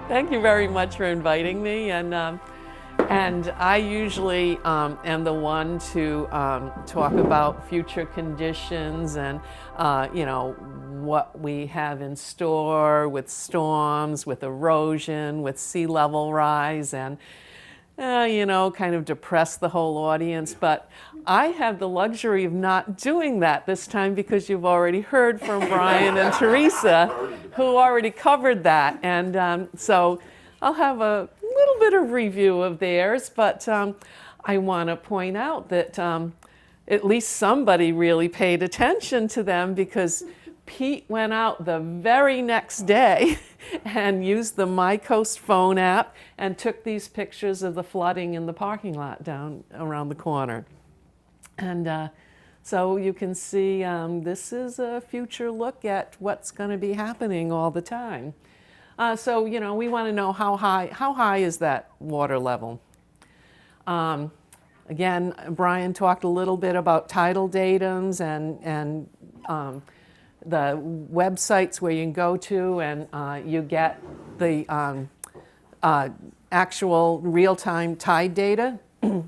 Thank you very much for inviting me. And I usually am the one to talk about future conditions and, what we have in store with storms, with erosion, with sea level rise, and, kind of depress the whole audience. But I have the luxury of not doing that this time because you've already heard from Brian and Teresa, who already covered that. And so I'll have a little bit of review of theirs, but I want to point out that at least somebody really paid attention to them, because Pete went out the very next day and used the My Coast phone app and took these pictures of the flooding in the parking lot down around the corner. And so you can see this is a future look at what's going to be happening all the time. So, we want to know how high is that water level? Again, Brian talked a little bit about tidal datums and the websites where you can go to and you get the actual real-time tide data,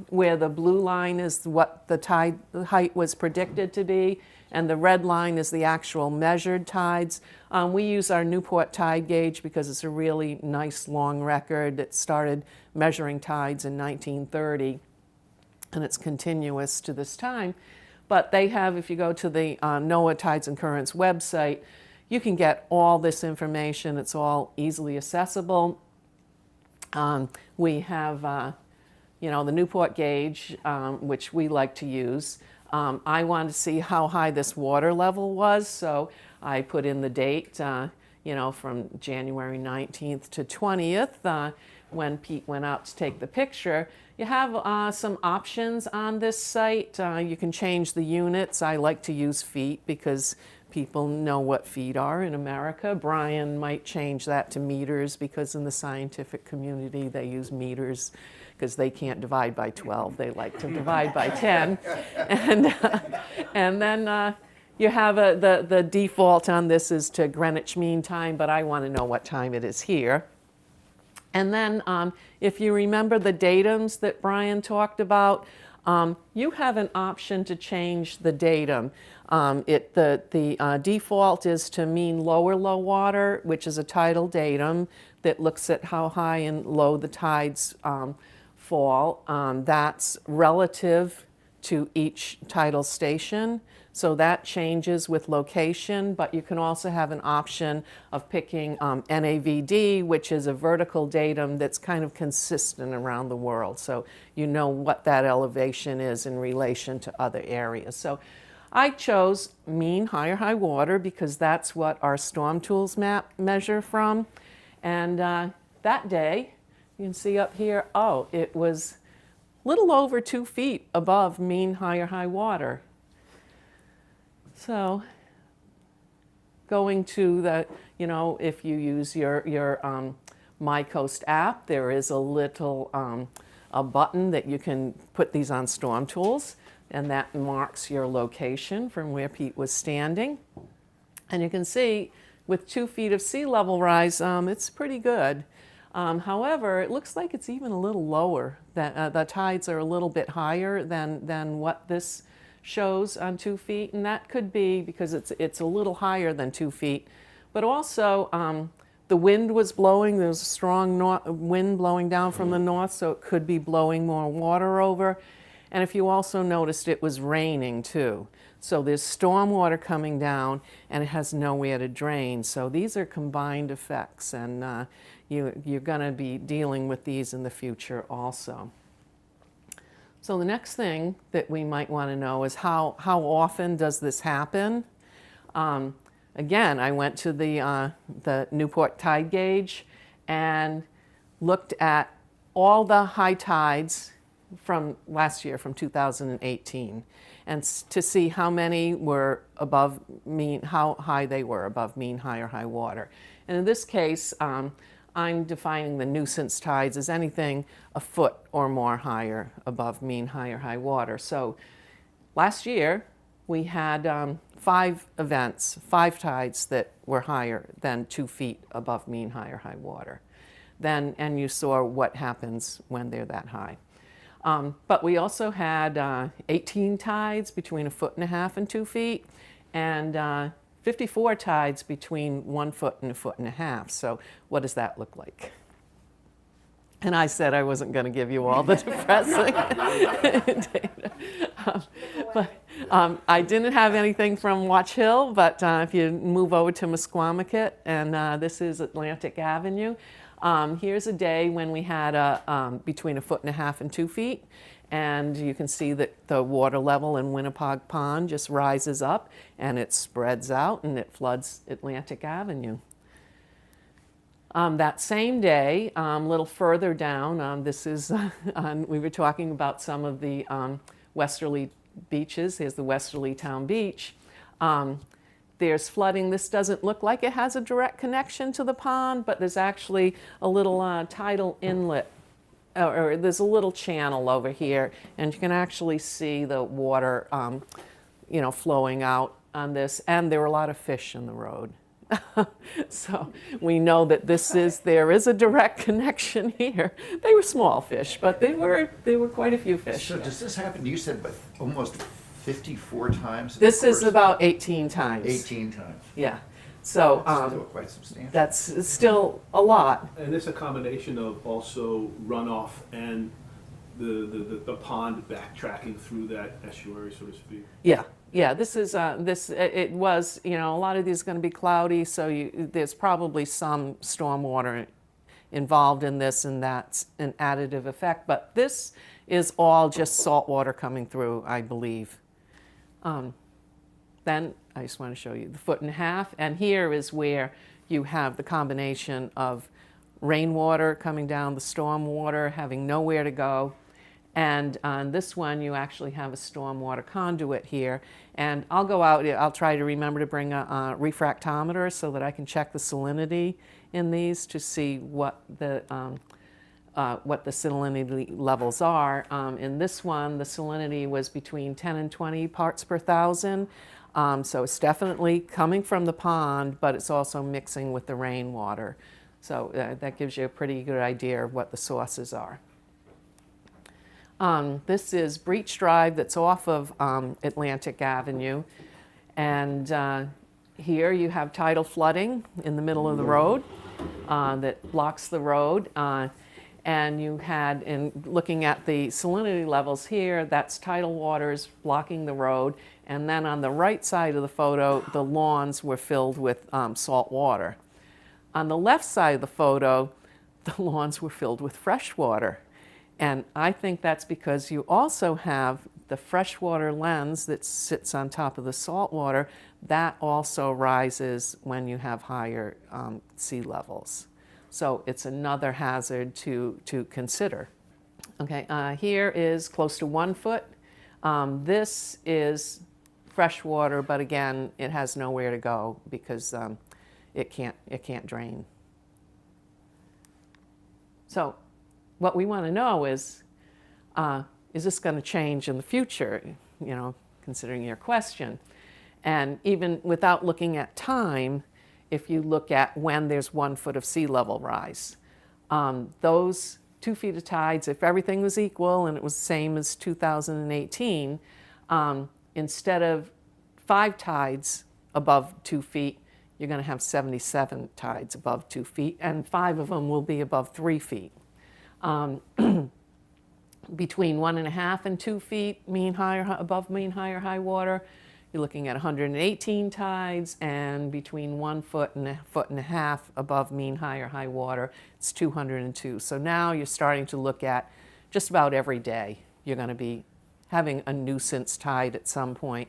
where the blue line is what the tide height was predicted to be, and the red line is the actual measured tides. We use our Newport tide gauge because it's a really nice long record. It started measuring tides in 1930, and it's continuous to this time. But they have, if you go to the NOAA Tides and Currents website, you can get all this information. It's all easily accessible. We have, the Newport gauge, which we like to use. I wanted to see how high this water level was, so I put in the date, from January 19th to 20th, when Pete went out to take the picture. You have some options on this site. You can change the units. I like to use feet because people know what feet are in America. Brian might change that to meters because in the scientific community they use meters because they can't divide by 12. They like to divide by 10. And then you have the default on this is to Greenwich Mean Time, but I want to know what time it is here. And then if you remember the datums that Brian talked about, you have an option to change the datum. The default is to mean lower low water, which is a tidal datum that looks at how high and low the tides fall. That's relative to each tidal station. So that changes with location, but you can also have an option of picking NAVD, which is a vertical datum that's kind of consistent around the world. So you know what that elevation is in relation to other areas. So I chose mean higher high water because that's what our Storm Tools map measure from. And that day, you can see up here, it was a little over 2 feet above mean higher high water. So going to the, if you use your My Coast app, there is a little a button that you can put these on Storm Tools, and that marks your location from where Pete was standing. And you can see with 2 feet of sea level rise, it's pretty good. However, it looks like it's even a little lower. The tides are a little bit higher than what this shows on 2 feet, and that could be because it's a little higher than 2 feet. But also, the wind was blowing. There was a strong wind blowing down from the north, so it could be blowing more water over. And if you also noticed, it was raining too. So there's storm water coming down, and it has nowhere to drain. So these are combined effects, and you're going to be dealing with these in the future also. So the next thing that we might want to know is how often does this happen? Again, I went to the Newport tide gauge and looked at all the high tides from last year, from 2018, and to see how many were above mean, how high they were above mean high or high water. And in this case, I'm defining the nuisance tides as anything a foot or more higher above mean high or high water. So last year we had 5 events, 5 tides that were higher than 2 feet above mean high or high water. then, and you saw what happens when they're that high. But we also had 18 tides between 1.5 and 2 feet, and 54 tides between 1 foot and 1.5 feet. So what does that look like? And I said I wasn't going to give you all the depressing data. I didn't have anything from Watch Hill, but if you move over to Mesquamacut, and this is Atlantic Avenue, here's a day when we had between 1.5 feet and 2 feet, and you can see that the water level in Winnapogue Pond just rises up, and it spreads out, and it floods Atlantic Avenue. That same day, a little further down, this is, we were talking about some of the westerly beaches. Here's the Westerly Town Beach. There's flooding. This doesn't look like it has a direct connection to the pond, but there's actually a little tidal inlet, or there's a little channel over here, and you can actually see the water, flowing out on this, and there were a lot of fish in the road. So we know that there is a direct connection here. They were small fish, but they were quite a few fish. So does this happen, you said, but almost 54 times? This is about 18 times. 18 times. Yeah. So that's still quite substantial. That's still a lot. And it's a combination of also runoff and the pond backtracking through that estuary, so to speak. Yeah. Yeah, this is, it was, a lot of these are going to be cloudy, so there's probably some stormwater involved in this, and that's an additive effect. But this is all just salt water coming through, I believe. Then I just want to show you the 1.5 feet, and here is where you have the combination of rainwater coming down, the storm water having nowhere to go. And on this one, you actually have a stormwater conduit here. And I'll go out, I'll try to remember to bring a refractometer so that I can check the salinity in these to see what the salinity levels are. In this one, the salinity was between 10 and 20 parts per thousand. So it's definitely coming from the pond, but it's also mixing with the rainwater. So that gives you a pretty good idea of what the sources are. This is Breach Drive that's off of Atlantic Avenue, and here you have tidal flooding in the middle of the road that blocks the road, and you had, in looking at the salinity levels here, that's tidal waters blocking the road, and then on the right side of the photo, the lawns were filled with salt water. On the left side of the photo, the lawns were filled with fresh water. And I think that's because you also have the freshwater lens that sits on top of the salt water. That also rises when you have higher sea levels. So it's another hazard to consider. Okay, here is close to 1 foot. This is freshwater, but again, it has nowhere to go because it can't drain. So what we want to know is this going to change in the future, considering your question? And even without looking at time, if you look at when there's 1 foot of sea level rise, those 2 feet of tides, if everything was equal and it was the same as 2018, instead of 5 tides above 2 feet, you're going to have 77 tides above 2 feet, and 5 of them will be above 3 feet. Between 1.5 and 2 feet above mean high or high water, you're looking at 118 tides, and between 1 foot and 1.5 feet above mean high or high water, it's 202. So now you're starting to look at just about every day you're going to be having a nuisance tide at some point.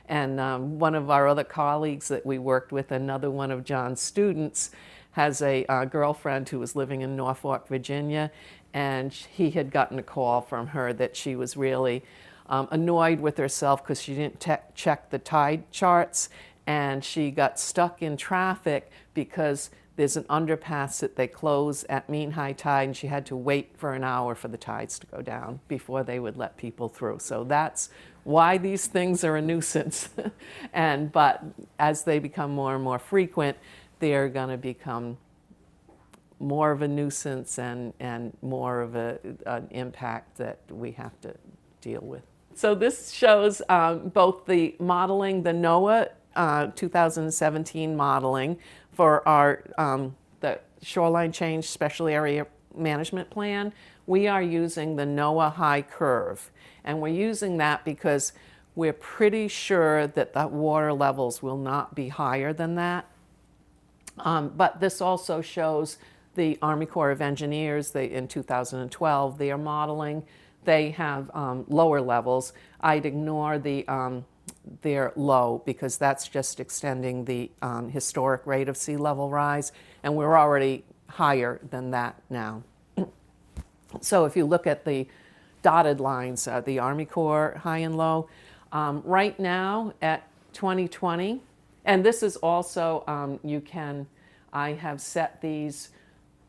And one of our other colleagues that we worked with, another one of John's students, has a girlfriend who was living in Norfolk, Virginia, and he had gotten a call from her that she was really annoyed with herself because she didn't check the tide charts, and she got stuck in traffic because there's an underpass that they close at mean high tide, and she had to wait for an hour for the tides to go down before they would let people through. So that's why these things are a nuisance. But as they become more and more frequent, they're going to become more of a nuisance and more of an impact that we have to deal with. So this shows both the modeling, the NOAA 2017 modeling for our the Shoreline Change Special Area Management Plan. We are using the NOAA high curve, and we're using that because we're pretty sure that the water levels will not be higher than that. But this also shows the Army Corps of Engineers, in 2012, they are modeling. They have lower levels. I'd ignore their low because that's just extending the historic rate of sea level rise, and we're already higher than that now. So if you look at the dotted lines, the Army Corps high and low, right now at 2020, and this is also, I have set these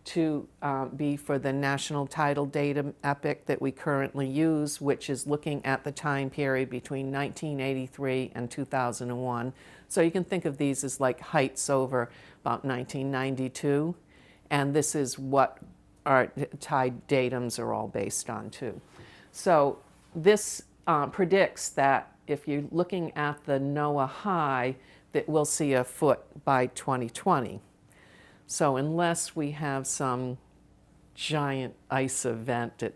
to be for the national tidal data epic that we currently use, which is looking at the time period between 1983 and 2001. So you can think of these as like heights over about 1992, and this is what our tide datums are all based on too. So this predicts that if you're looking at the NOAA high, that we'll see a foot by 2020. So unless we have some giant ice event at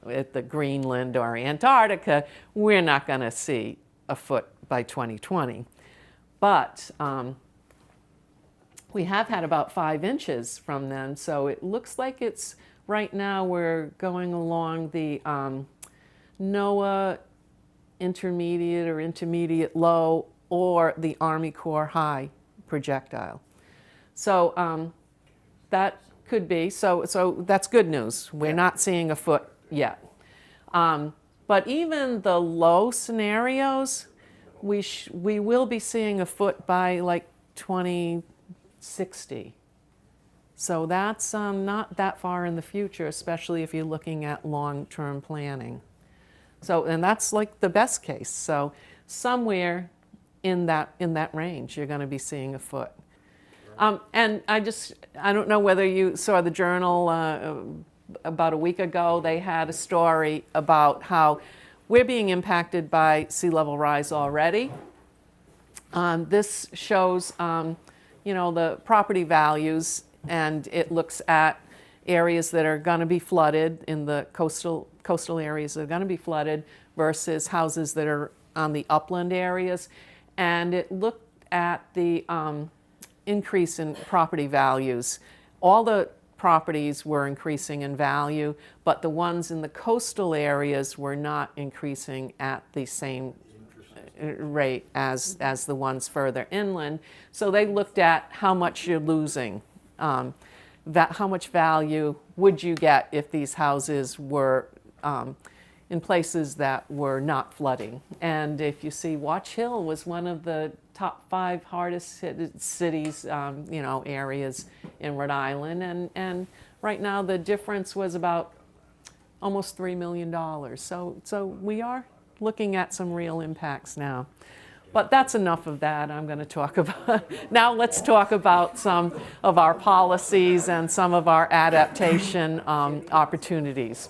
at the Greenland or Antarctica, we're not going to see a foot by 2020. But we have had about 5 inches from then, so it looks like it's right now we're going along the NOAA intermediate or intermediate low or the Army Corps high projectile. So that could be, so that's good news. We're not seeing a foot yet. But even the low scenarios, we will be seeing a foot by like 2060. So that's not that far in the future, especially if you're looking at long-term planning. So, and that's like the best case. So somewhere in that range, you're going to be seeing a foot. And I don't know whether you saw the Journal about a week ago. They had a story about how we're being impacted by sea level rise already. This shows, the property values, and it looks at areas that are going to be flooded in the coastal areas that are going to be flooded versus houses that are on the upland areas. And it looked at the increase in property values. All the properties were increasing in value, but the ones in the coastal areas were not increasing at the same rate as the ones further inland. So they looked at how much you're losing, how much value would you get if these houses were in places that were not flooding. And if you see, Watch Hill was one of the top 5 hardest hit cities, areas in Rhode Island. And right now the difference was about almost $3 million. So we are looking at some real impacts now. But that's enough of that. I'm going to talk about, now let's talk about some of our policies and some of our adaptation opportunities.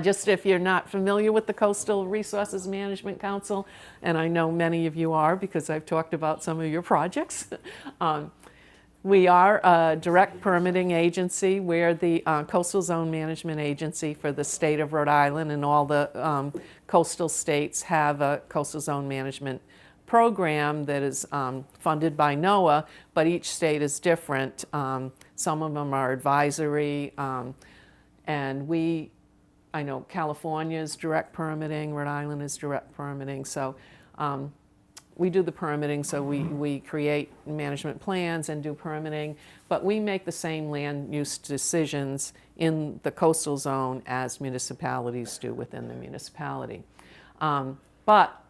Just if you're not familiar with the Coastal Resources Management Council, and I know many of you are because I've talked about some of your projects, we are a direct permitting agency. We're the Coastal Zone Management Agency for the state of Rhode Island, and all the coastal states have a Coastal Zone Management program that is funded by NOAA, but each state is different. Some of them are advisory, and I know California is direct permitting, Rhode Island is direct permitting, so we do the permitting, so we create management plans and do permitting, but we make the same land use decisions in the coastal zone as municipalities do within the municipality. But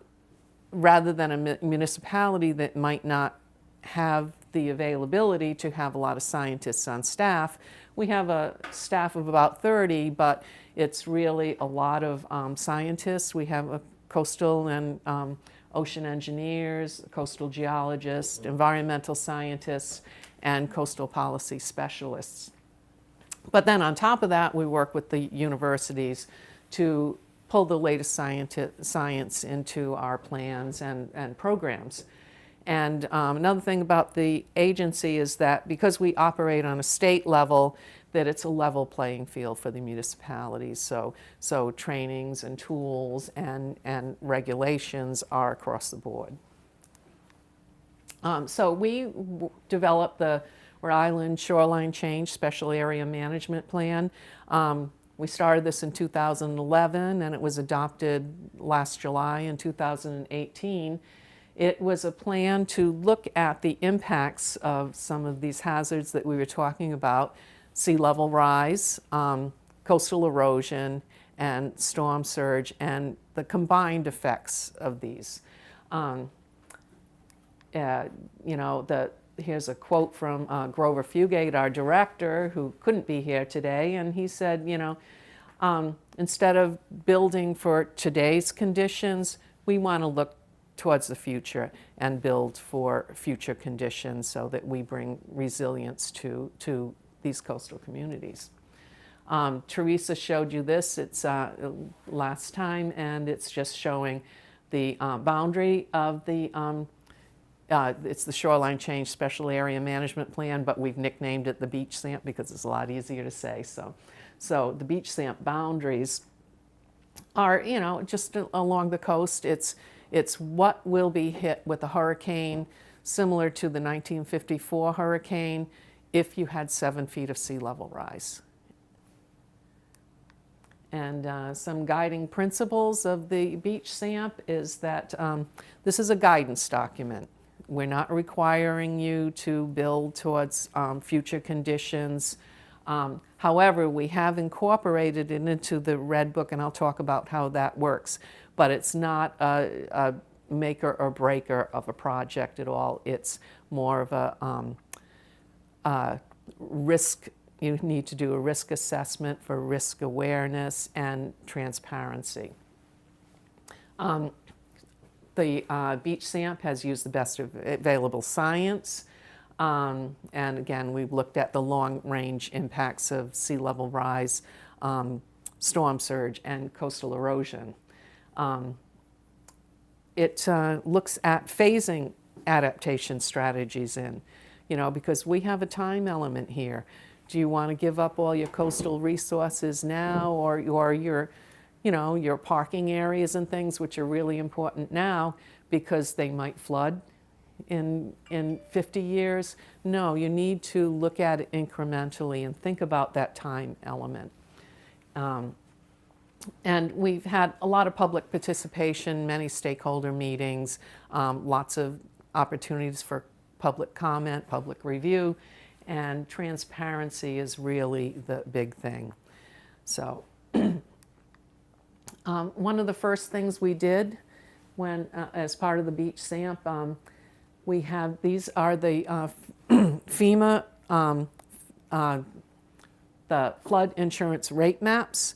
rather than a municipality that might not have the availability to have a lot of scientists on staff, we have a staff of about 30, but it's really a lot of scientists. We have a coastal and ocean engineers, coastal geologists, environmental scientists, and coastal policy specialists. But then on top of that, we work with the universities to pull the latest science into our plans and programs. And another thing about the agency is that because we operate on a state level, that it's a level playing field for the municipalities. So trainings and tools and regulations are across the board. So we developed the Rhode Island Shoreline Change Special Area Management Plan. We started this in 2011 and it was adopted last July in 2018. It was a plan to look at the impacts of some of these hazards that we were talking about: sea level rise, coastal erosion, and storm surge, and the combined effects of these. Here's a quote from Grover Fugate, our director, who couldn't be here today, and he said, instead of building for today's conditions, we want to look towards the future and build for future conditions so that we bring resilience to these coastal communities. Teresa showed you this, it's last time, and it's just showing the boundary of the it's the Shoreline Change Special Area Management Plan, but we've nicknamed it the beach SAMP because it's a lot easier to say. So the beach SAMP boundaries are, just along the coast. It's what will be hit with a hurricane similar to the 1954 hurricane if you had 7 feet of sea level rise. And some guiding principles of the beach SAMP is that this is a guidance document. We're not requiring you to build towards future conditions. However, we have incorporated it into the Red Book, and I'll talk about how that works. But it's not a maker or breaker of a project at all. It's more of a risk. You need to do a risk assessment for risk awareness and transparency. The beach SAMP has used the best available science. And again, we've looked at the long-range impacts of sea level rise, storm surge, and coastal erosion. It looks at phasing adaptation strategies in, because we have a time element here. Do you want to give up all your coastal resources now, or your parking areas and things, which are really important now because they might flood in 50 years? No, you need to look at it incrementally and think about that time element. And we've had a lot of public participation, many stakeholder meetings, lots of opportunities for public comment, public review, and transparency is really the big thing. So one of the first things we did when, as part of the beach SAMP, we have, these are the FEMA, the flood insurance rate maps.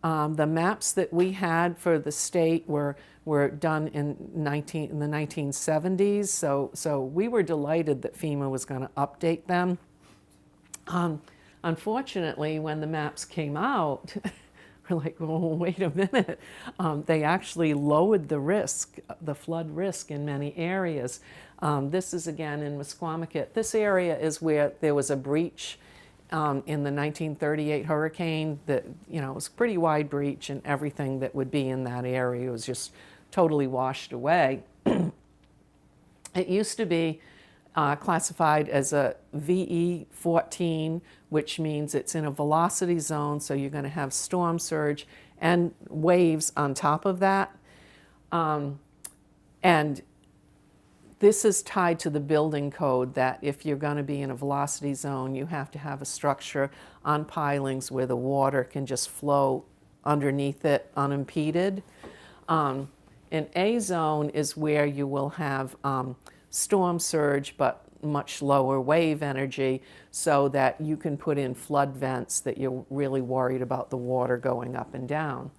The maps that we had for the state were done in the 1970s, so we were delighted that FEMA was going to update them. Unfortunately, when the maps came out, we're like, well, wait a minute. They actually lowered the risk, the flood risk in many areas. This is again in Misquamicut. This area is where there was a breach in the 1938 hurricane that, it was a pretty wide breach, and everything that would be in that area was just totally washed away. It used to be classified as a VE14, which means it's in a velocity zone, so you're going to have storm surge and waves on top of that. And this is tied to the building code that if you're going to be in a velocity zone, you have to have a structure on pilings where the water can just flow underneath it unimpeded. An A zone is where you will have storm surge, but much lower wave energy, so that you can put in flood vents that you're really worried about the water going up and down.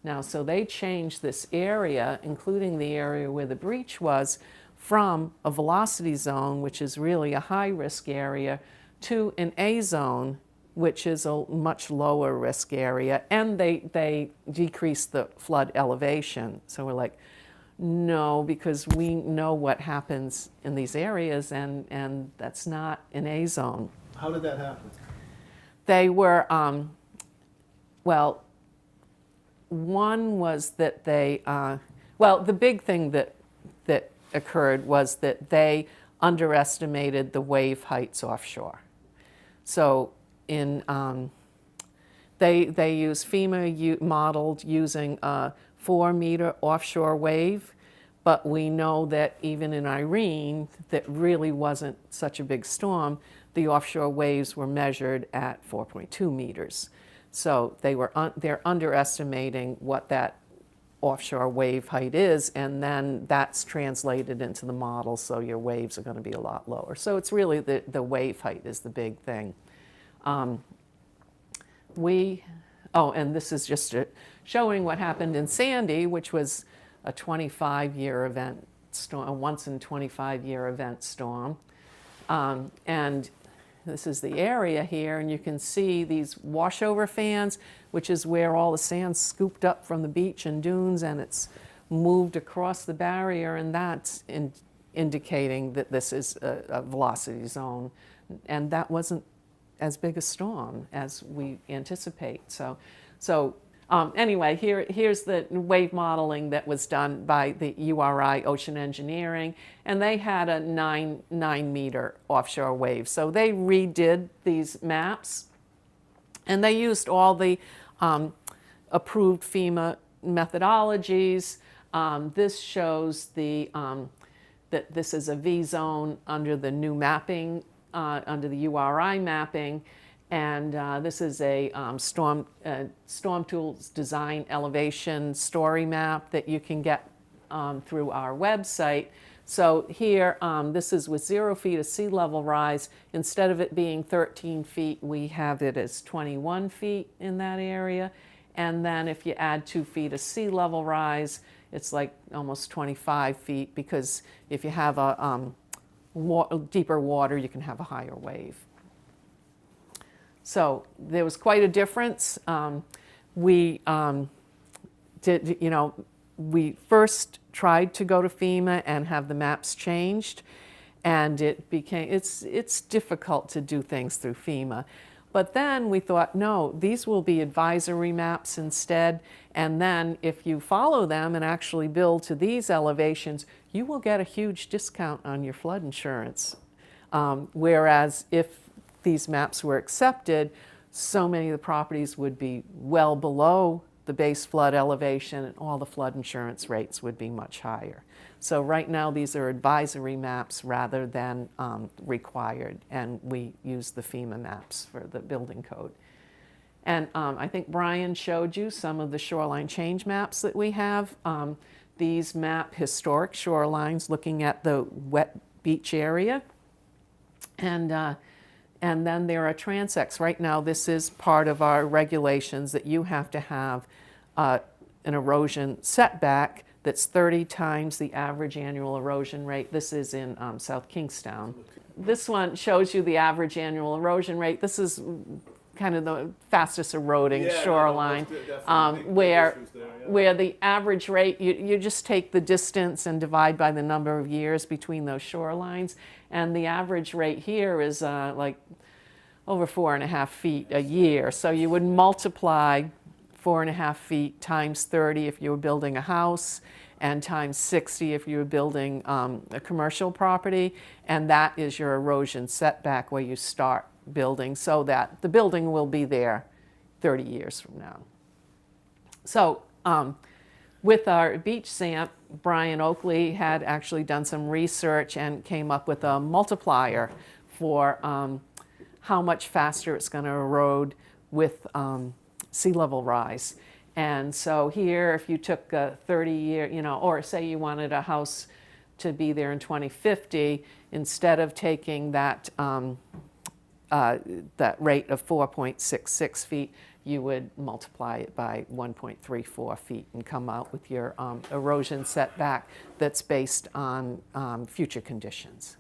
Now, so they changed this area, including the area where the breach was, from a velocity zone, which is really a high-risk area, to an A zone, which is a much lower risk area, and they decrease the flood elevation. So we're like, no, because we know what happens in these areas, and that's not an A zone. How did that happen? They were, well, one was that they, well, the big thing that occurred was that they underestimated the wave heights offshore. So in, they use FEMA modeled using a 4-meter offshore wave, but we know that even in Irene, that really wasn't such a big storm, the offshore waves were measured at 4.2 meters. So they're underestimating what that offshore wave height is, and then that's translated into the model, so your waves are going to be a lot lower. So it's really the wave height is the big thing. And this is just showing what happened in Sandy, which was a 25-year event storm, a once in 25-year event storm. And this is the area here, and you can see these washover fans, which is where all the sand's scooped up from the beach and dunes, and it's moved across the barrier, and that's indicating that this is a velocity zone. And that wasn't as big a storm as we anticipate. Anyway, here's the wave modeling that was done by the URI Ocean Engineering, and they had a 9-meter offshore wave. So they redid these maps, and they used all the approved FEMA methodologies. This shows that this is a V zone under the new mapping, under the URI mapping. And this is a Storm Tools design elevation story map that you can get through our website. So here, this is with 0 feet of sea level rise. Instead of it being 13 feet, we have it as 21 feet in that area. And then if you add 2 feet of sea level rise, it's like almost 25 feet, because if you have a deeper water, you can have a higher wave. So there was quite a difference. We first tried to go to FEMA and have the maps changed, and it's difficult to do things through FEMA. But then we thought, no, these will be advisory maps instead, and then if you follow them and actually build to these elevations, you will get a huge discount on your flood insurance. Whereas if these maps were accepted, so many of the properties would be well below the base flood elevation, and all the flood insurance rates would be much higher. So right now these are advisory maps rather than required, and we use the FEMA maps for the building code. And I think Brian showed you some of the shoreline change maps that we have. These map historic shorelines looking at the wet beach area. And then there are transects. Right now, this is part of our regulations that you have to have an erosion setback that's 30 times the average annual erosion rate. This is in South Kingstown. This one shows you the average annual erosion rate. This is kind of the fastest eroding shoreline, where the average rate, you just take the distance and divide by the number of years between those shorelines, and the average rate here is like over 4.5 feet a year. So you would multiply 4.5 feet times 30 if you were building a house, and times 60 if you were building a commercial property, and that is your erosion setback where you start building, so that the building will be there 30 years from now. So with our beach SAMP, Brian Oakley had actually done some research and came up with a multiplier for how much faster it's going to erode with sea level rise. And so here, if you took a 30-year, or say you wanted a house to be there in 2050, instead of taking that that rate of 4.66 feet, you would multiply it by 1.34 feet and come out with your erosion setback that's based on future conditions.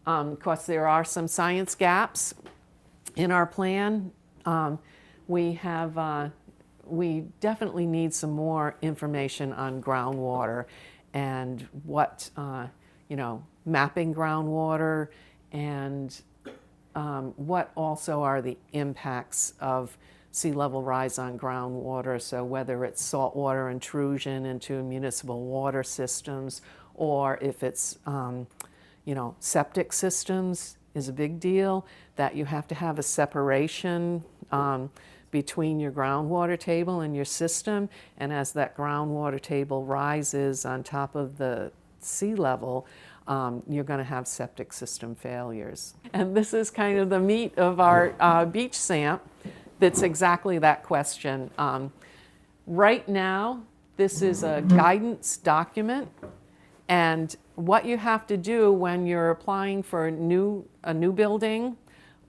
Of course, there are some science gaps in our plan. We definitely need some more information on groundwater and what, mapping groundwater and what also are the impacts of sea level rise on groundwater. So whether it's saltwater intrusion into municipal water systems or if it's, septic systems is a big deal, that you have to have a separation between your groundwater table and your system. And as that groundwater table rises on top of the sea level, you're going to have septic system failures. And this is kind of the meat of our beach SAMP. That's exactly that question. Right now, this is a guidance document, and what you have to do when you're applying for a new building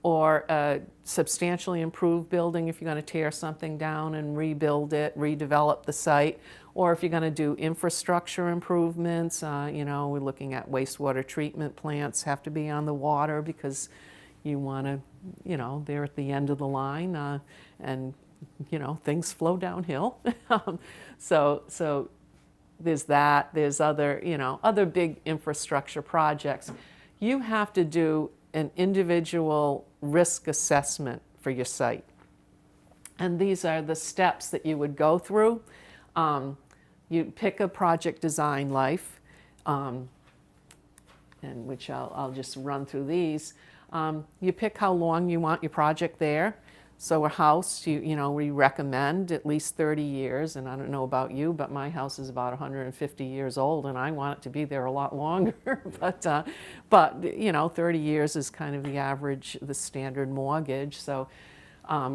or a substantially improved building, if you're going to tear something down and rebuild it, redevelop the site, or if you're going to do infrastructure improvements, we're looking at wastewater treatment plants have to be on the water because you want to, they're at the end of the line, and things flow downhill. So there's that. There's other big infrastructure projects. You have to do an individual risk assessment for your site. And these are the steps that you would go through. You pick a project design life, and which I'll just run through these. You pick how long you want your project there. So a house, we recommend at least 30 years, and I don't know about you, but my house is about 150 years old, and I want it to be there a lot longer. But 30 years is kind of the average, the standard mortgage. So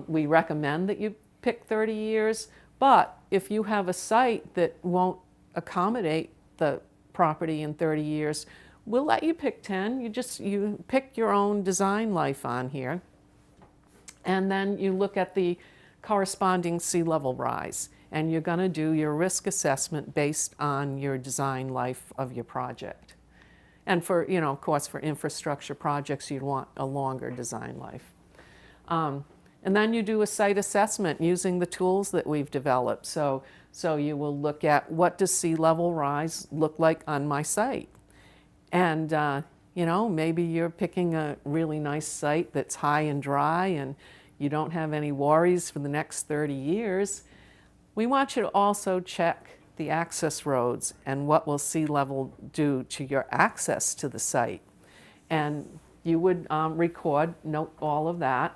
we recommend that you pick 30 years. But if you have a site that won't accommodate the property in 30 years, we'll let you pick 10. You pick your own design life on here. And then you look at the corresponding sea level rise, and you're going to do your risk assessment based on your design life of your project. And for, of course, for infrastructure projects, you'd want a longer design life. And then you do a site assessment using the tools that we've developed. So you will look at, what does sea level rise look like on my site? And maybe you're picking a really nice site that's high and dry and you don't have any worries for the next 30 years. We want you to also check the access roads and what will sea level do to your access to the site. And you would note all of that.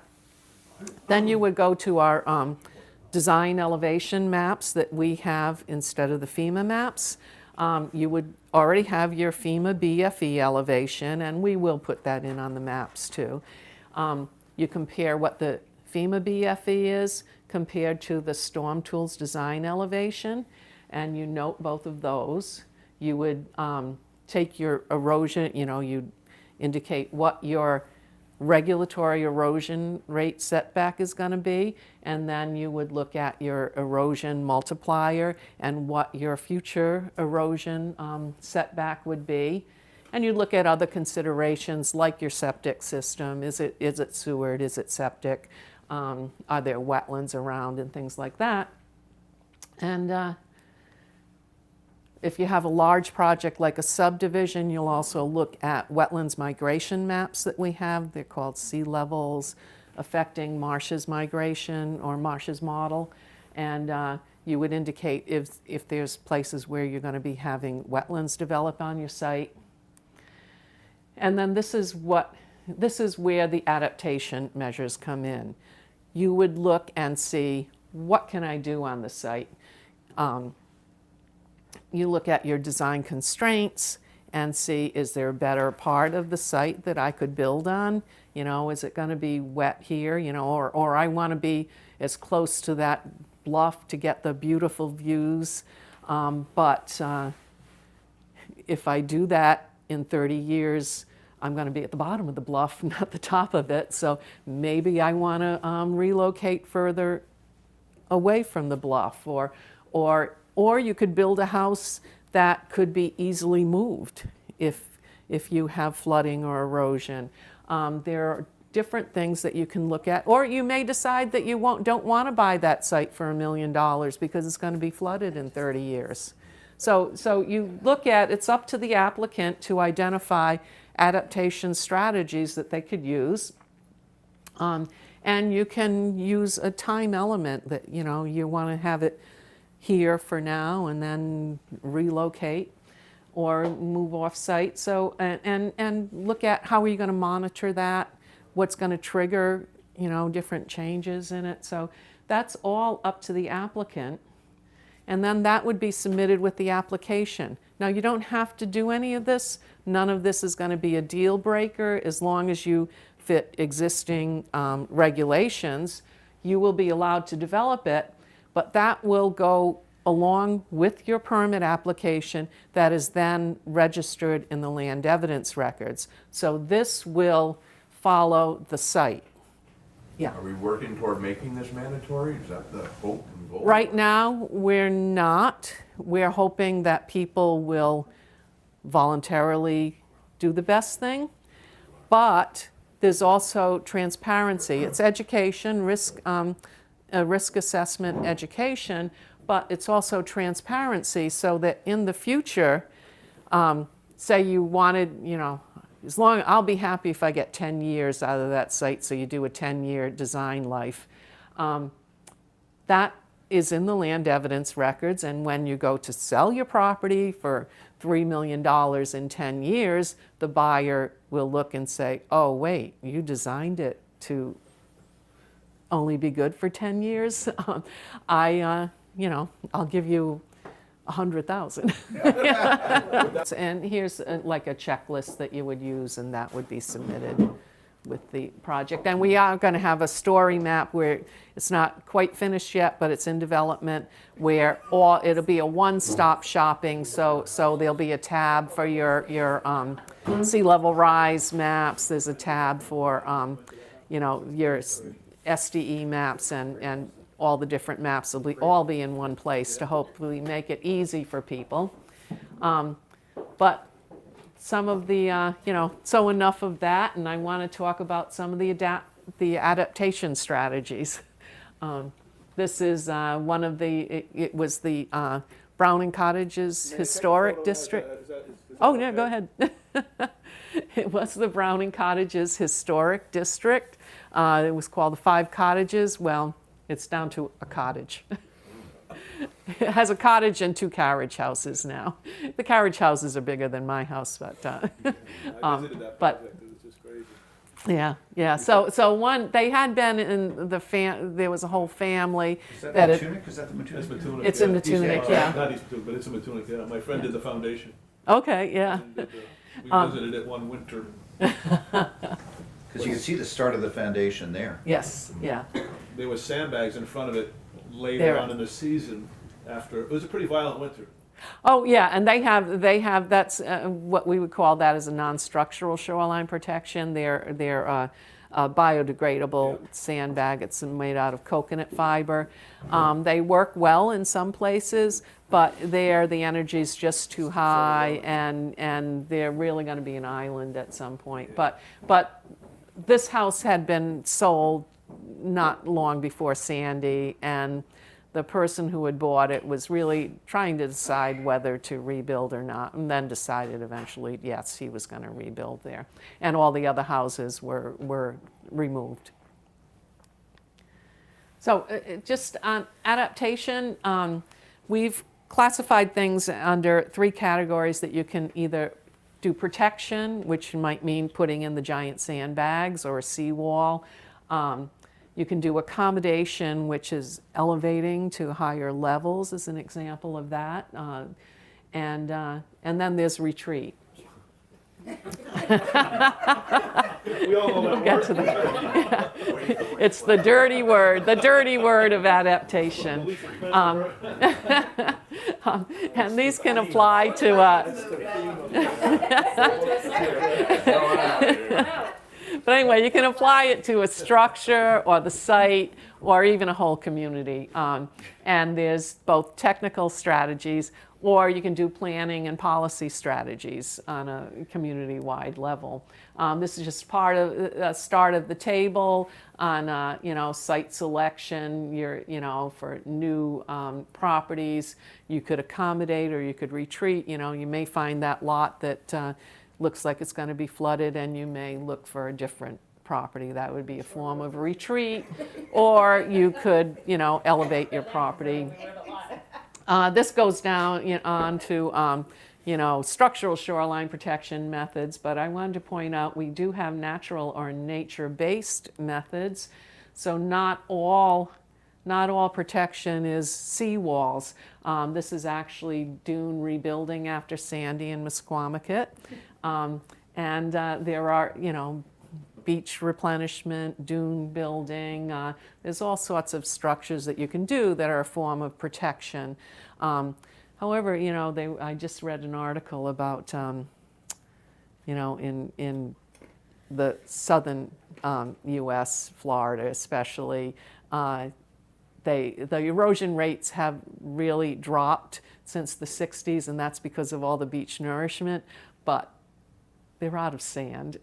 Then you would go to our design elevation maps that we have instead of the FEMA maps. You would already have your FEMA BFE elevation, and we will put that in on the maps too. You compare what the FEMA BFE is compared to the Storm Tools design elevation, and you note both of those. You would take your erosion, you'd indicate what your regulatory erosion rate setback is going to be, and then you would look at your erosion multiplier and what your future erosion setback would be. And you look at other considerations like your septic system. Is it sewered? Is it septic? Are there wetlands around and things like that? And if you have a large project like a subdivision, you'll also look at wetlands migration maps that we have. They're called sea levels affecting marshes migration or marshes model. And you would indicate if there's places where you're going to be having wetlands develop on your site. And then this is where the adaptation measures come in. You would look and see, what can I do on the site? You look at your design constraints and see, is there a better part of the site that I could build on? Is it going to be wet here? Or I want to be as close to that bluff to get the beautiful views. But if I do that in 30 years, I'm going to be at the bottom of the bluff, not the top of it. So maybe I want to relocate further away from the bluff, or you could build a house that could be easily moved if you have flooding or erosion. There are different things that you can look at, or you may decide that you don't want to buy that site for $1 million because it's going to be flooded in 30 years. So you look at, it's up to the applicant to identify adaptation strategies that they could use. And you can use a time element that, you know, you want to have it here for now and then relocate or move off site. So, and look at how are you going to monitor that, what's going to trigger, you know, different changes in it. So that's all up to the applicant. And then that would be submitted with the application. Now, you don't have to do any of this. None of this is going to be a deal breaker. As long as you fit existing regulations, you will be allowed to develop it, but that will go along with your permit application that is then registered in the land evidence records. So this will follow the site. Yeah. Are we working toward making this mandatory? Is that the hope and goal? Right now, we're not. We're hoping that people will voluntarily do the best thing, but there's also transparency. It's education, risk assessment education, but it's also transparency so that in the future, say you wanted, you know, I'll be happy if I get 10 years out of that site, so you do a 10-year design life. That is in the land evidence records, and when you go to sell your property for $3 million in 10 years, the buyer will look and say, oh, wait, you designed it to only be good for 10 years? You know, I'll give you 100,000. And here's like a checklist that you would use, and that would be submitted with the project. And we are going to have a story map where it's not quite finished yet, but it's in development, where it'll be a one-stop shopping. So there'll be a tab for your sea level rise maps. There's a tab for you know, your SDE maps, and all the different maps will all be in one place to hopefully make it easy for people. But some of the, you know, so enough of that, and I want to talk about some of the adaptation strategies. This is one of it was the Browning Cottages Historic District. Oh, yeah, go ahead. It was the Browning Cottages Historic District. It was called the 5 Cottages. Well, it's down to a cottage. It has a cottage and 2 carriage houses now. The carriage houses are bigger than my house, but I visited that project. It was just crazy. yeah. So one, they had been in there was a whole family. Is that that Matunic? Is that the Matunic? It's Matunic. It's in Matunic, yeah. Not East Matunic, but it's in Matunic, yeah. My friend did the foundation. Okay, yeah. And we visited it one winter. Because you can see the start of the foundation there. Yes, yeah. There was sandbags in front of it later There. on in the season after. It was a pretty violent winter. Oh, yeah, and they have that's what we would call that as a non-structural shoreline protection. They're biodegradable sandbag. It's made out of coconut fiber. They work well in some places, but there the energy is just too high, and they're really going to be an island at some point. But this house had been sold not long before Sandy, and the person who had bought it was really trying to decide whether to rebuild or not, and then decided eventually, yes, he was going to rebuild there. And all the other houses were removed. So just on adaptation, we've classified things under 3 categories that you can either do protection, which might mean putting in the giant sandbags or a seawall. You can do accommodation, which is elevating to higher levels, as an example of that. And then there's retreat. We all know We'll that get word. to that. Yeah. It's the dirty word of adaptation. And these can apply to But anyway, you can apply it to a structure or the site or even a whole community. And there's both technical strategies, or you can do planning and policy strategies on a community-wide level. This is just part of the start of the table on site selection. For new properties, you could accommodate or you could retreat. You may find that lot that looks like it's going to be flooded, and you may look for a different property. That would be a form of retreat, or you could elevate your property. This goes down on to structural shoreline protection methods, but I wanted to point out we do have natural or nature-based methods. So not all protection is seawalls. This is actually dune rebuilding after Sandy and Misquamicut. And there are, beach replenishment, dune building. There's all sorts of structures that you can do that are a form of protection. However, I just read an article about, in the southern U.S., Florida especially, the erosion rates have really dropped since the 60s, and that's because of all the beach nourishment, but they're out of sand.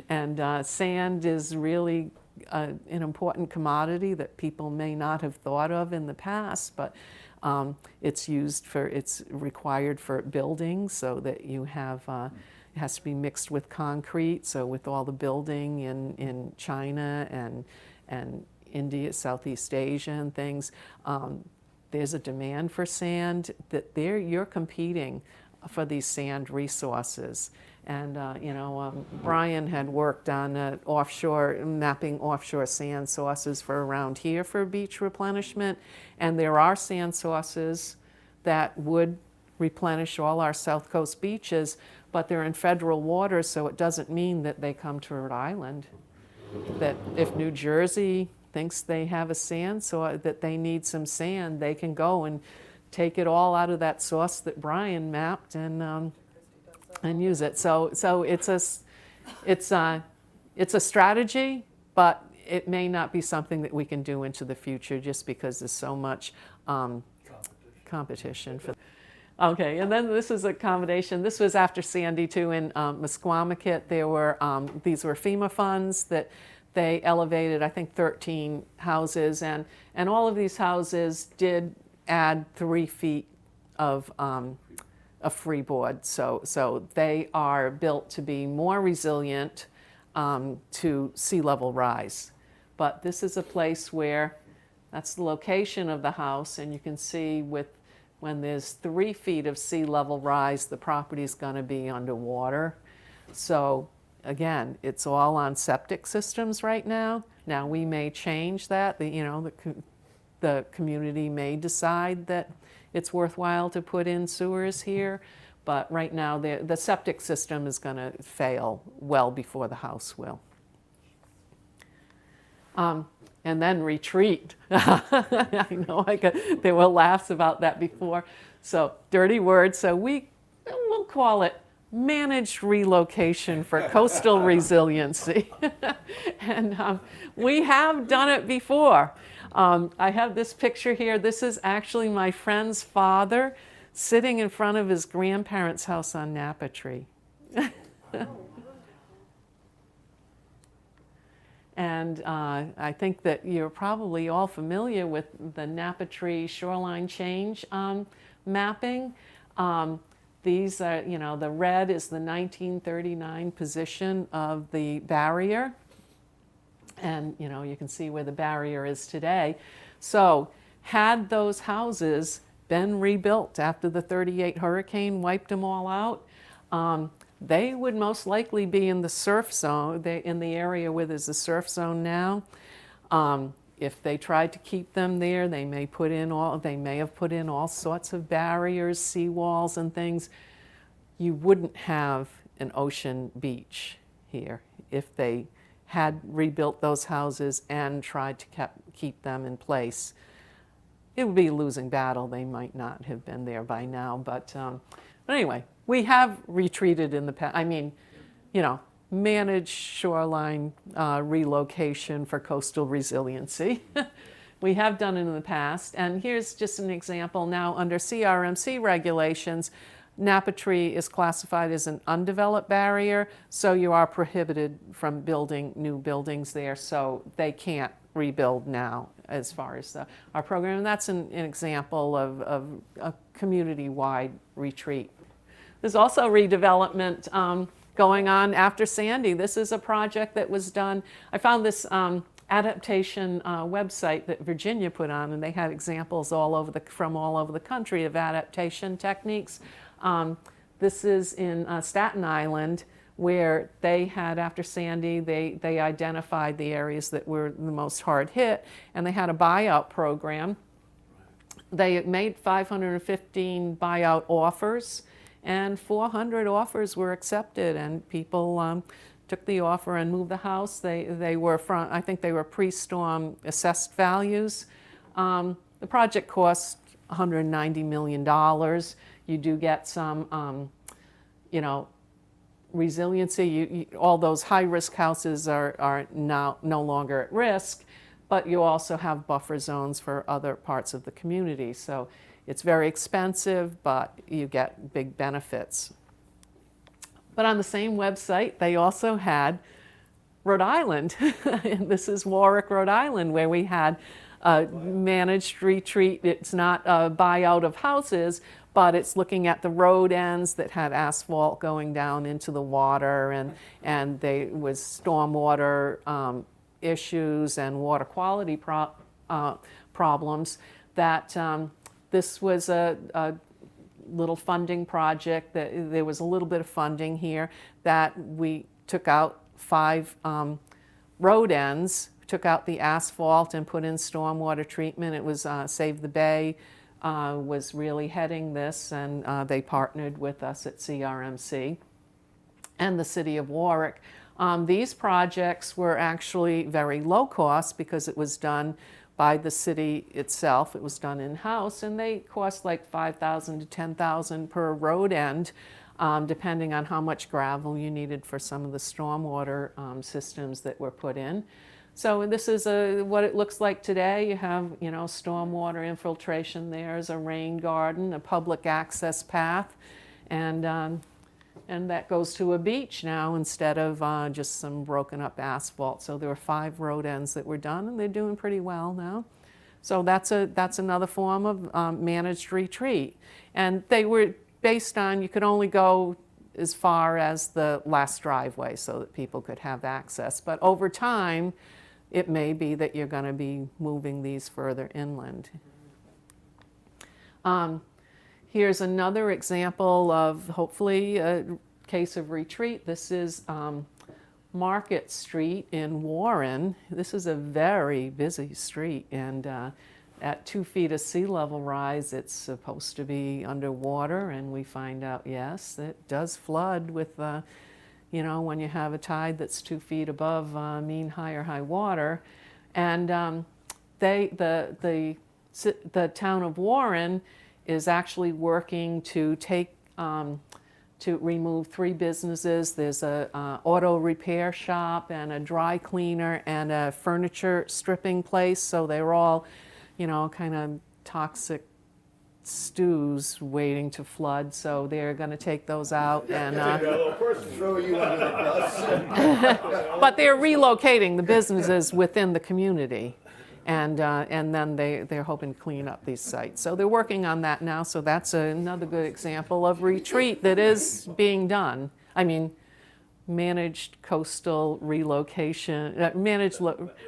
And sand is really an important commodity that people may not have thought of in the past, but it's required for building, so that you have, it has to be mixed with concrete. So with all the building in China and India, Southeast Asia and things, there's a demand for sand that you're competing for these sand resources. And Brian had worked on mapping offshore sand sources for around here for beach replenishment, and there are sand sources that would replenish all our South Coast beaches, but they're in federal waters, so it doesn't mean that they come to Rhode Island. That if New Jersey thinks they have a sand source, that they need some sand, they can go and take it all out of that source that Brian mapped and use it. So it's a strategy, but it may not be something that we can do into the future just because there's so much competition for. Okay, and then this is accommodation. This was after Sandy too in Misquamicut. These were FEMA funds that they elevated, I think, 13 houses, and all of these houses did add 3 feet of freeboard. So they are built to be more resilient to sea level rise. But this is a place where that's the location of the house, and you can see when there's 3 feet of sea level rise, the property is going to be underwater. So again, it's all on septic systems right now. Now we may change that. The community may decide that it's worthwhile to put in sewers here, but right now the septic system is going to fail well before the house will. And then retreat. I know there were laughs about that before. So dirty word. So we'll call it managed relocation for coastal resiliency. And we have done it before. I have this picture here. This is actually my friend's father sitting in front of his grandparents' house on Napa Tree. And I think that you're probably all familiar with the Napa Tree shoreline change mapping. These are, the red is the 1939 position of the barrier. And, you can see where the barrier is today. So had those houses been rebuilt after the 38 hurricane wiped them all out, they would most likely be in the surf zone, in the area where there's a surf zone now. If they tried to keep them there, they may have put in all sorts of barriers, seawalls and things. You wouldn't have an ocean beach here if they had rebuilt those houses and tried to keep them in place. It would be a losing battle. They might not have been there by now, but anyway, we have retreated in the past. I mean, managed shoreline relocation for coastal resiliency. We have done it in the past, and here's just an example. Now, under CRMC regulations, Napatri is classified as an undeveloped barrier, so you are prohibited from building new buildings there, so they can't rebuild now as far as our program. And that's an example of a community-wide retreat. There's also redevelopment going on after Sandy. This is a project that was done. I found this Adaptation website that Virginia put on, and they had examples from all over the country of adaptation techniques. This is in Staten Island, where they had, after Sandy, they identified the areas that were the most hard hit, and they had a buyout program. They made 515 buyout offers, and 400 offers were accepted, and people took the offer and moved the house. They were I think they were pre-storm assessed values. The project cost $190 million. You do get some, resiliency. All those high-risk houses are now no longer at risk, but you also have buffer zones for other parts of the community. So it's very expensive, but you get big benefits. But on the same website, they also had Rhode Island. And this is Warwick, Rhode Island, where we had a managed retreat. It's not a buyout of houses, but it's looking at the road ends that had asphalt going down into the water, and there was stormwater issues and water quality problems. That this was a little funding project, that there was a little bit of funding here, that we took out 5 road ends, took out the asphalt and put in stormwater treatment. It was Save the Bay was really heading this, and they partnered with us at CRMC and the city of Warwick. These projects were actually very low cost because it was done by the city itself. It was done in-house, and they cost like $5,000 to $10,000 per road end, depending on how much gravel you needed for some of the stormwater systems that were put in. So this is what it looks like today. You have, stormwater infiltration. There's a rain garden, a public access path, and that goes to a beach now instead of just some broken up asphalt. So there were 5 road ends that were done, and they're doing pretty well now. So that's another form of managed retreat. And they were based on, you could only go as far as the last driveway so that people could have access. But over time, it may be that you're going to be moving these further inland. Here's another example of, hopefully, a case of retreat. This is Market Street in Warren. This is a very busy street, and at 2 feet of sea level rise, it's supposed to be underwater, and we find out, yes, it does flood with, when you have a tide that's 2 feet above mean high or high water. And the town of Warren is actually working to to remove 3 businesses. There's a auto repair shop and a dry cleaner and a furniture stripping place. So they were all, kind of toxic stews waiting to flood. So they're going to take those out and Throw you under the bus. but they're relocating the businesses within the community. And then they're hoping to clean up these sites. So they're working on that now. So that's another good example of retreat that is being done. I mean, managed coastal relocation,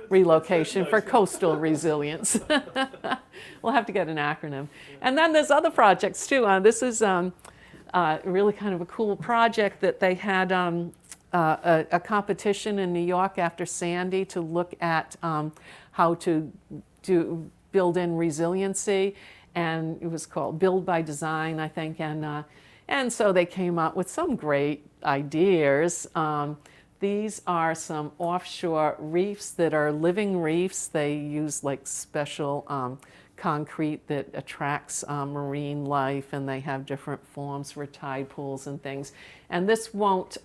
relocation for coastal resilience. We'll have to get an acronym. And then there's other projects too. This is really kind of a cool project that they had a competition in New York after Sandy to look at how to build in resiliency, and it was called Build by Design, I think, and so they came up with some great ideas. These are some offshore reefs that are living reefs. They use like special concrete that attracts marine life, and they have different forms for tide pools and things. And this won't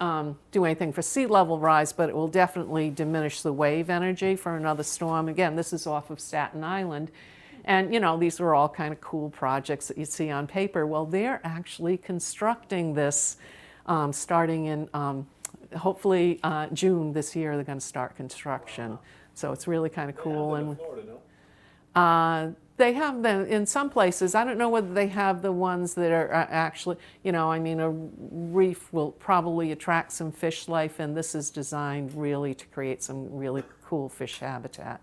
do anything for sea level rise, but it will definitely diminish the wave energy for another storm. Again, this is off of Staten Island. And, you know, these were all kind of cool projects that you see on paper. Well, they're actually constructing this starting in hopefully June this year. They're going to start construction. So it's really kind of cool. And they have them in some places. I don't know whether they have the ones that are actually, you know, I mean, a reef will probably attract some fish life, and this is designed really to create some really cool fish habitat.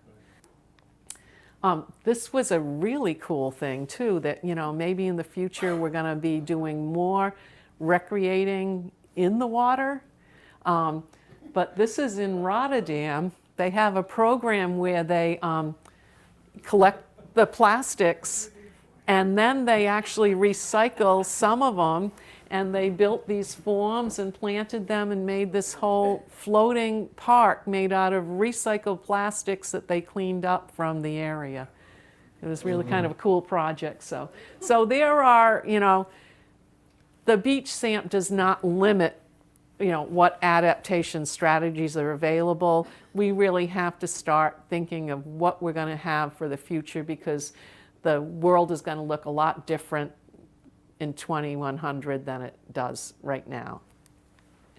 This was a really cool thing too, that, you know, maybe in the future we're going to be doing more recreating in the water. But this is in Rotterdam. They have a program where they collect the plastics, and then they actually recycle some of them, and they built these forms and planted them and made this whole floating park made out of recycled plastics that they cleaned up from the area. It was really kind of a cool project. So there are, you know, the beach SAMP does not limit, you know, what adaptation strategies are available. We really have to start thinking of what we're going to have for the future, because the world is going to look a lot different in 2100 than it does right now.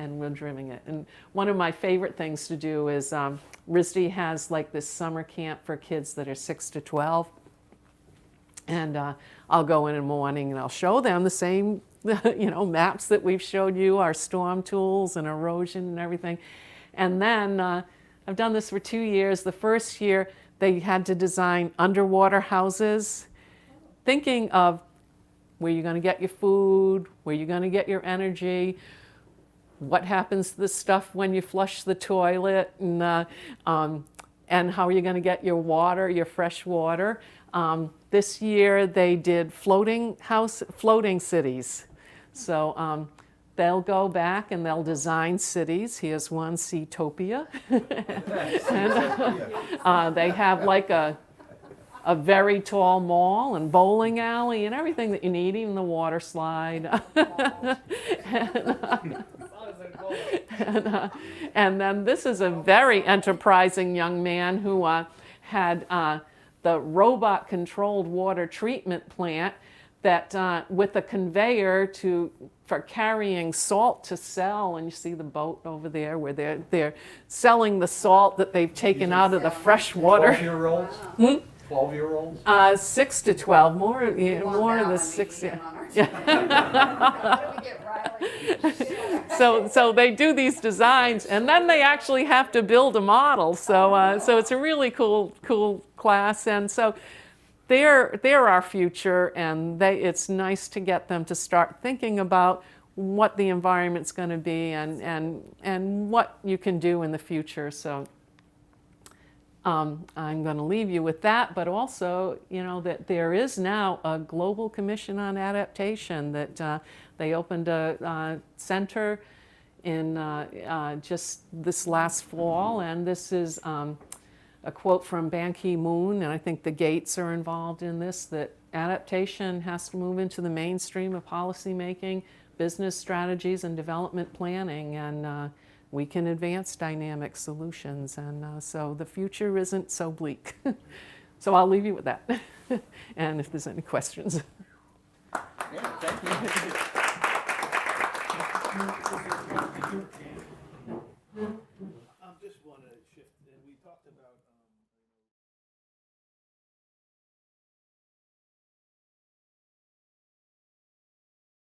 And we're dreaming it. And one of my favorite things to do is RISD has like this summer camp for kids that are 6 to 12. And I'll go in the morning and I'll show them the same you know, maps that we've showed you, our storm tools and erosion and everything. And then I've done this for 2 years. The first year they had to design underwater houses, thinking of where you're going to get your food, where you're going to get your energy, what happens to the stuff when you flush the toilet, and how you're going to get your water, your fresh water. This year they did floating cities. So they'll go back and they'll design cities. Here's one, Seatopia. And they have like a very tall mall and bowling alley and everything that you need, even the water slide. And then this is a very enterprising young man who had the robot-controlled water treatment plant that with a conveyor for carrying salt to sell. And you see the boat over there where they're selling the salt that they've taken out of the fresh water. 12-year-olds? 12-year-olds? 6 to 12, more of the 6. So they do these designs, and then they actually have to build a model. So it's a really cool class, and so they're our future, and it's nice to get them to start thinking about what the environment's going to be and what you can do in the future. So I'm going to leave you with that, but also, you know, that there is now a Global Commission on Adaptation that they opened a center in just this last fall, and this is a quote from Ban Ki-moon, and I think the Gates are involved in this, that adaptation has to move into the mainstream of policymaking, business strategies, and development planning, and we can advance dynamic solutions, and so the future isn't so bleak. So I'll leave you with that, and if there's any questions. Yeah, thank you.